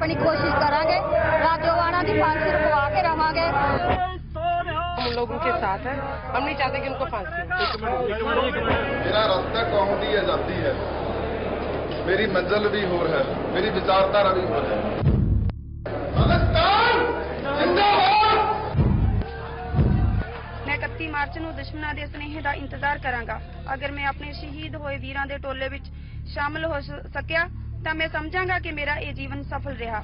अपनी कोशिश करांगे, राजोवाना की फांसी रुकवा के रहांगे। हम लोग उनके साथ हैं, हम नहीं चाहते कि उनको फांसी हो। मेरा रास्ता कौम की आजादी है, मेरी मंजिल भी होर है, मेरी विचारधारा भी होर है। मैं 31 मार्च ਨੂੰ ਦੁਸ਼ਮਣਾਂ ਦੇ ਸੁਨੇਹੇ ਦਾ ਇੰਤਜ਼ਾਰ ਕਰਾਂਗਾ। ਅਗਰ ਮੈਂ ਆਪਣੇ ਸ਼ਹੀਦ ਹੋਏ ਵੀਰਾਂ ਦੇ ਟੋਲੇ ਵਿੱਚ ਸ਼ਾਮਲ ਹੋ ਸਕਿਆ ਤਾਂ ਮੈਂ ਸਮਝਾਂਗਾ ਕਿ ਮੇਰਾ ਇਹ ਜੀਵਨ ਸਫਲ ਰਿਹਾ।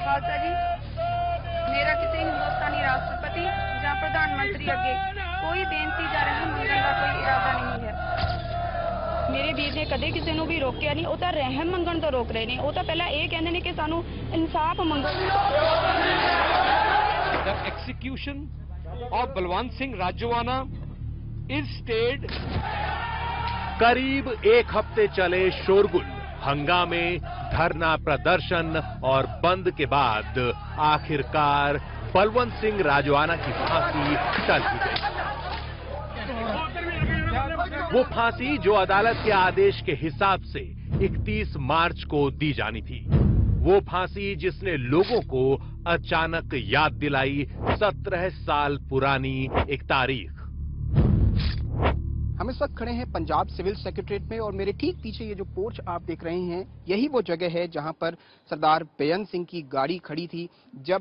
ਖਾਲਸਾ ਜੀ, ਮੇਰਾ ਕਿਸੇ ਹਿੰਦੁਸਤਾਨੀ ਰਾਸ਼ਟਰਪਤੀ ਜਾਂ ਪ੍ਰਧਾਨ ਮੰਤਰੀ ਅੱਗੇ ਕੋਈ ਬੇਨਤੀ ਜਾਂ ਰਹਿਮ ਮੰਗਣ ਦਾ ਕੋਈ ਇਰਾਦਾ ਨਹੀਂ ਹੈ। ਮੇਰੇ ਵੀਰ ਨੇ ਕਦੇ ਕਿਸੇ ਨੂੰ ਵੀ ਰੋਕਿਆ ਨਹੀਂ, ਉਹ ਤਾਂ ਰਹਿਮ ਮੰਗਣ ਤੋਂ ਰੋਕ ਰਹੇ ਨੇ। ਉਹ ਤਾਂ ਪਹਿਲਾਂ ਇਹ ਕਹਿੰਦੇ ਨੇ ਕਿ ਸਾਨੂੰ ਇਨਸਾਫ ਮੰਗੋ। The execution of Balwant Singh Rajwana is stayed। करीब एक हफ्ते चले शोरगुल, हंगामे, धरना प्रदर्शन और बंद के बाद आखिरकार बलवंत सिंह राजवाना की फांसी टल ही गई। वो फांसी जो अदालत के आदेश के हिसाब से 31 मार्च को दी जानी थी, वो फांसी जिसने लोगों को अचानक याद दिलाई 17 साल पुरानी एक तारीख। हम इस वक्त खड़े हैं पंजाब सिविल सेक्रेटरीट में और मेरे ठीक पीछे ये जो पोर्च आप देख रहे हैं, यही वो जगह है जहां पर सरदार बेअंत सिंह की गाड़ी खड़ी थी जब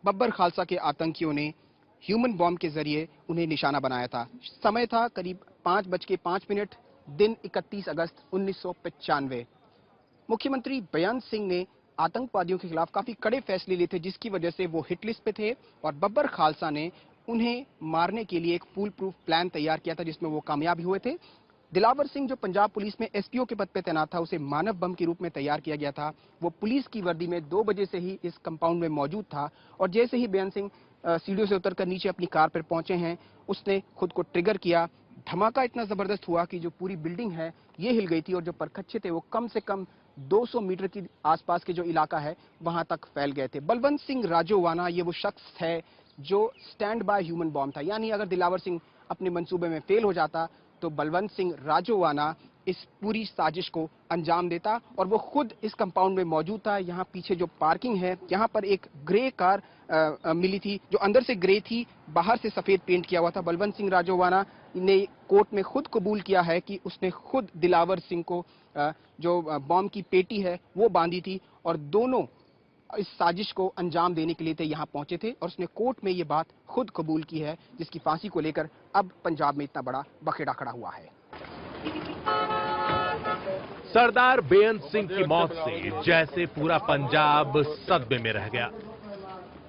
बब्बर खालसा के आतंकियों ने ह्यूमन बॉम्ब के जरिए उन्हें निशाना बनाया था। समय था करीब 5:05, दिन 31 अगस्त 1995। मुख्यमंत्री बेअंत सिंह ने आतंकवादियों के खिलाफ काफी कड़े फैसले लिए थे, जिसकी वजह से वो हिट लिस्ट पे थे और बब्बर खालसा ने उन्हें मारने के लिए एक फूल प्रूफ प्लान तैयार किया था, जिसमें वो कामयाब भी हुए थे। दिलावर सिंह जो पंजाब पुलिस में एसपीओ के पद पे तैनात था, उसे मानव बम के रूप में तैयार किया गया था। वो पुलिस की वर्दी में 2 बजे से ही इस कंपाउंड में मौजूद था और जैसे ही बेअंत सिंह सीढ़ियों से उतरकर नीचे अपनी कार पर पहुंचे हैं, उसने खुद को ट्रिगर किया। धमाका इतना जबरदस्त हुआ कि जो पूरी बिल्डिंग है ये हिल गई थी और जो परखच्चे थे वो कम से कम 200 मीटर की आसपास के जो इलाका है वहां तक फैल गए थे। बलवंत सिंह राजोवाना ये वो शख्स है जो स्टैंड बाय ह्यूमन बॉम्ब था, यानी अगर दिलावर सिंह अपने मंसूबे में फेल हो जाता तो बलवंत सिंह राजोवाना इस पूरी साजिश को अंजाम देता और वो खुद इस कंपाउंड में मौजूद था। यहाँ पीछे जो पार्किंग है, यहाँ पर एक ग्रे कार मिली थी जो अंदर से ग्रे थी, बाहर से सफेद पेंट किया हुआ था। बलवंत सिंह राजोवाना ने कोर्ट में खुद कबूल किया है कि उसने खुद दिलावर सिंह को जो बॉम्ब की पेटी है वो बांधी थी और दोनों इस साजिश को अंजाम देने के लिए थे यहाँ पहुंचे थे और उसने कोर्ट में ये बात खुद कबूल की है, जिसकी फांसी को लेकर अब पंजाब में इतना बड़ा बखेड़ा खड़ा हुआ है। सरदार बेअंत सिंह की मौत से जैसे पूरा पंजाब सदमे में रह गया।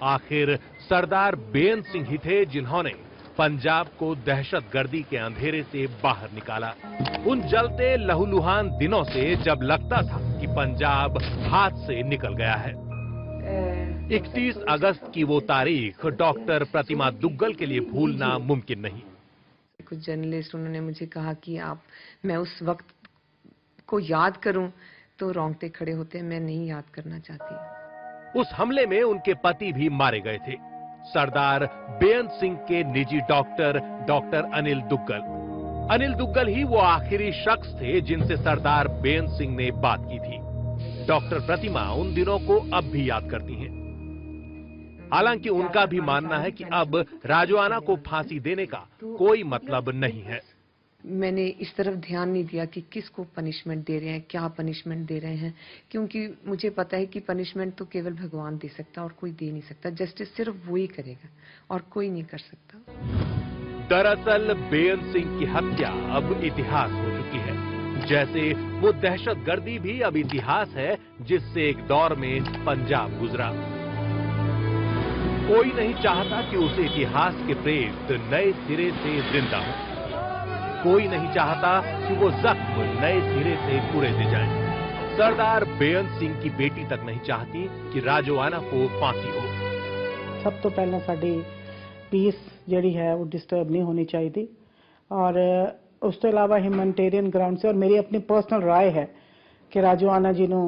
आखिर सरदार बेअंत सिंह ही थे जिन्होंने पंजाब को दहशतगर्दी के अंधेरे से बाहर निकाला। उन जलते लहूलुहान दिनों से जब लगता था कि पंजाब हाथ से निकल गया है। 31 अगस्त की वो तारीख डॉक्टर प्रतिमा दुग्गल के लिए भूलना मुमकिन नहीं। कुछ जर्नलिस्ट उन्होंने मुझे कहा कि मैं उस वक्त को याद करूं तो रोंगटे खड़े होते, मैं नहीं याद करना चाहती। उस हमले में उनके पति भी मारे गए थे, सरदार बेअंत सिंह के निजी डॉक्टर अनिल दुग्गल। अनिल दुग्गल ही वो आखिरी शख्स थे जिनसे सरदार बेअंत सिंह ने बात की थी। डॉक्टर प्रतिमा उन दिनों को अब भी याद करती हैं। हालांकि उनका भी मानना है कि अब राजवाना को फांसी देने का कोई मतलब नहीं है। मैंने इस तरफ ध्यान नहीं दिया कि किसको पनिशमेंट दे रहे हैं, क्या पनिशमेंट दे रहे हैं, क्योंकि मुझे पता है कि पनिशमेंट तो केवल भगवान दे सकता और कोई दे नहीं सकता। जस्टिस सिर्फ वो ही करेगा और कोई नहीं कर सकता। दरअसल बेअंत सिंह की हत्या अब इतिहास हो चुकी है, जैसे वो दहशतगर्दी भी अब इतिहास है जिससे एक दौर में पंजाब गुजरा। कोई नहीं चाहता कि उस इतिहास के प्रेत नए सिरे से जिंदा हो। कोई नहीं चाहता कि वो जख्म नए सिरे से पूरे दे जाएं। सरदार बेअंत सिंह की बेटी तक नहीं चाहती कि राजवाना को फांसी हो। सब तो पहले साडी पीस जिहड़ी है वो डिस्टर्ब नहीं होनी चाहिए और उस तो इलावा ह्यूमैनिटेरियन ग्राउंड से और मेरी अपनी पर्सनल राय है कि राजवाना जी नूं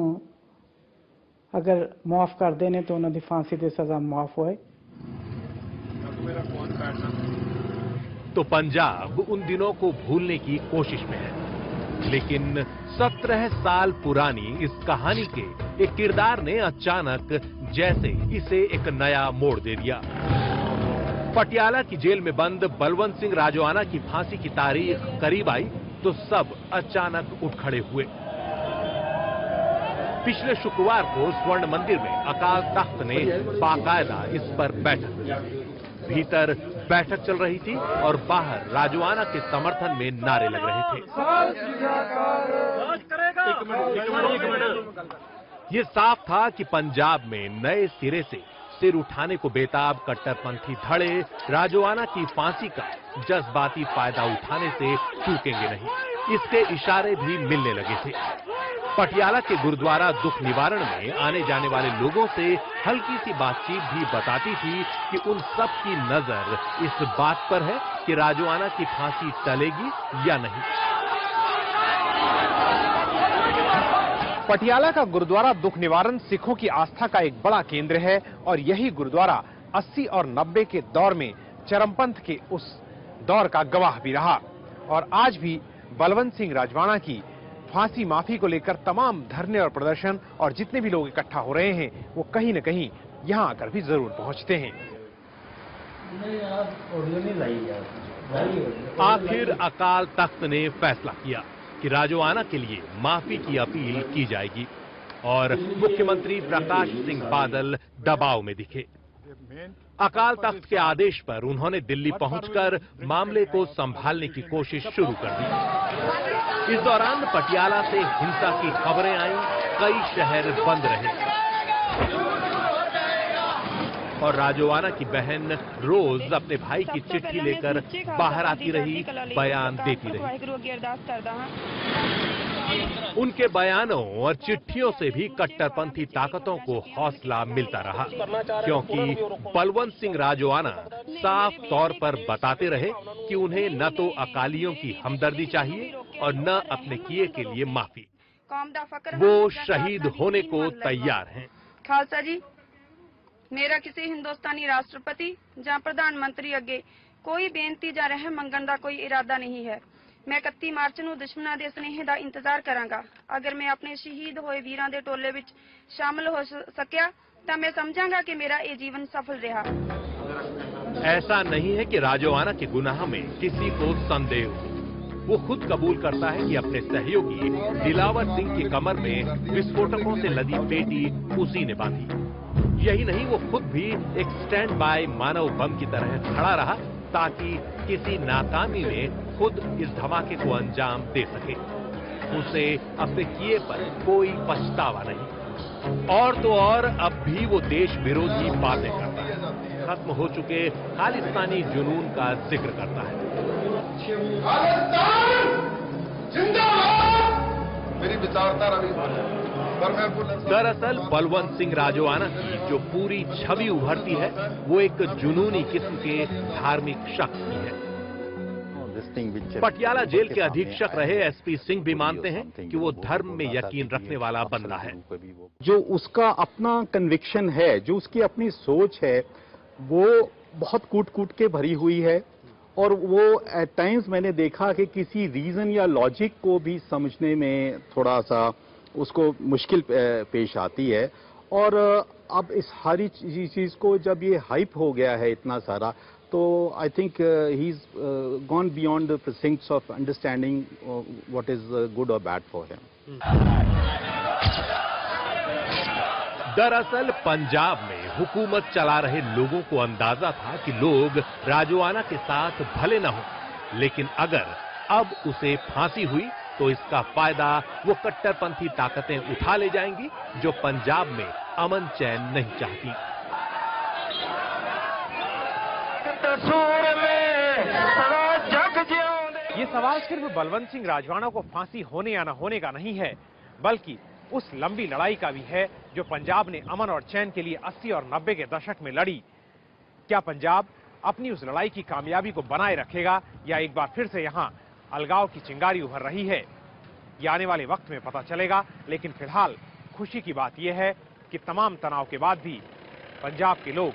अगर माफ कर देने तो उन्होंने फांसी की सजा माफ होए। तो पंजाब उन दिनों को भूलने की कोशिश में है। लेकिन 17 साल पुरानी इस कहानी के एक किरदार ने अचानक जैसे इसे एक नया मोड़ दे दिया। पटियाला की जेल में बंद बलवंत सिंह राजोआना की फांसी की तारीख करीब आई तो सब अचानक उठ खड़े हुए। पिछले शुक्रवार को स्वर्ण मंदिर में अकाल तख्त ने बाकायदा इस पर बैठक की। भीतर बैठक चल रही थी और बाहर राजोआना के समर्थन में नारे लग रहे थे। ये साफ था कि पंजाब में नए सिरे से सिर उठाने को बेताब कट्टरपंथी धड़े राजोआना की फांसी का जज्बाती फायदा उठाने से चूकेंगे नहीं, इसके इशारे भी मिलने लगे थे। पटियाला के गुरुद्वारा दुख निवारण में आने जाने वाले लोगों से हल्की सी बातचीत भी बताती थी कि उन सब की नजर इस बात पर है कि राजोआना की फांसी टलेगी या नहीं। पटियाला का गुरुद्वारा दुख निवारण सिखों की आस्था का एक बड़ा केंद्र है और यही गुरुद्वारा 80 और 90 के दौर में चरमपंथ के उस दौर का गवाह भी रहा। और आज भी बलवंत सिंह राजवाना की फांसी माफी को लेकर तमाम धरने और प्रदर्शन और जितने भी लोग इकट्ठा हो रहे हैं वो कहीं न कहीं यहां आकर भी जरूर पहुंचते हैं। आखिर अकाल तख्त ने फैसला किया कि राजोआना के लिए माफी की अपील की जाएगी और मुख्यमंत्री प्रकाश सिंह बादल दबाव में दिखे। अकाल तख्त के आदेश पर उन्होंने दिल्ली पहुंचकर मामले को संभालने की कोशिश शुरू कर दी। इस दौरान पटियाला से हिंसा की खबरें आईं, कई शहर बंद रहे और राजोआना की बहन रोज अपने भाई की चिट्ठी लेकर बाहर आती रही, बयान देती रही। उनके बयानों और चिट्ठियों से भी कट्टरपंथी ताकतों को हौसला मिलता रहा, क्योंकि बलवंत सिंह राजोआना साफ तौर पर बताते रहे कि उन्हें न तो अकालियों की हमदर्दी चाहिए और न अपने किए के लिए माफी। वो शहीद होने को तैयार हैं। खालसा जी, मेरा किसी हिंदुस्तानी राष्ट्रपति ਜਾਂ ਪ੍ਰਧਾਨਮੰਤਰੀ ਅੱਗੇ ਕੋਈ ਬੇਨਤੀ ਜਾਂ ਰਹਿਮ ਮੰਗਣ ਦਾ ਕੋਈ ਇਰਾਦਾ ਨਹੀਂ ਹੈ। मैं 31 ਮਾਰਚ ਨੂੰ ਦੁਸ਼ਮਣਾਂ ਦੇ ਸਨੇਹ ਦਾ ਇੰਤਜ਼ਾਰ ਕਰਾਂਗਾ। ਅਗਰ मैं अपने शहीद ਹੋਏ ਵੀਰਾਂ ਦੇ ਟੋਲੇ ਵਿੱਚ शामिल हो सकिया तो मैं समझांगा कि मेरा ये जीवन सफल रहा। ऐसा नहीं है कि राजोआना के गुनाह में किसी को संदेह हो। वो खुद कबूल करता है कि अपने सहयोगी दिलावर सिंह की कमर में विस्फोटकों से लदी पेटी उसी ने बांधी। यही नहीं, वो खुद भी एक स्टैंड बाय मानव बम की तरह खड़ा रहा ताकि किसी नाकामी में खुद इस धमाके को अंजाम दे सके। उसे अपने किए पर कोई पछतावा नहीं। और तो और अब भी वो देश विरोधी बातें करता है, खत्म हो चुके खालिस्तानी जुनून का जिक्र करता है। मेरी विचारधारा भी दरअसल बलवंत सिंह राजोआना की जो पूरी छवि उभरती है वो एक जुनूनी किस्म के धार्मिक शख्स की है। पटियाला जेल के अधीक्षक रहे एसपी सिंह भी मानते हैं कि वो धर्म में यकीन रखने वाला बंदा है। जो उसका अपना कन्विक्शन है, जो उसकी अपनी सोच है, वो बहुत कूट कूट के भरी हुई है और वो एट टाइम्स मैंने देखा कि किसी रीजन या लॉजिक को भी समझने में थोड़ा सा उसको मुश्किल पेश आती है। और अब इस सारी चीज को जब ये हाइप हो गया है इतना सारा, तो I think he is gone beyond the precincts of understanding what is good और बैड फॉर हिम। दरअसल पंजाब में हुकूमत चला रहे लोगों को अंदाजा था कि लोग राजोआना के साथ भले न हो, लेकिन अगर अब उसे फांसी हुई तो इसका फायदा वो कट्टरपंथी ताकतें उठा ले जाएंगी जो पंजाब में अमन चैन नहीं चाहती। ये सवाल सिर्फ बलवंत सिंह राजवाना को फांसी होने या न होने का नहीं है, बल्कि उस लंबी लड़ाई का भी है जो पंजाब ने अमन और चैन के लिए 80 और 90 के दशक में लड़ी। क्या पंजाब अपनी उस लड़ाई की कामयाबी को बनाए रखेगा या एक बार फिर से यहाँ अलगाव की चिंगारी उभर रही है? ये आने वाले वक्त में पता चलेगा। लेकिन फिलहाल खुशी की बात यह है कि तमाम तनाव के बाद भी पंजाब के लोग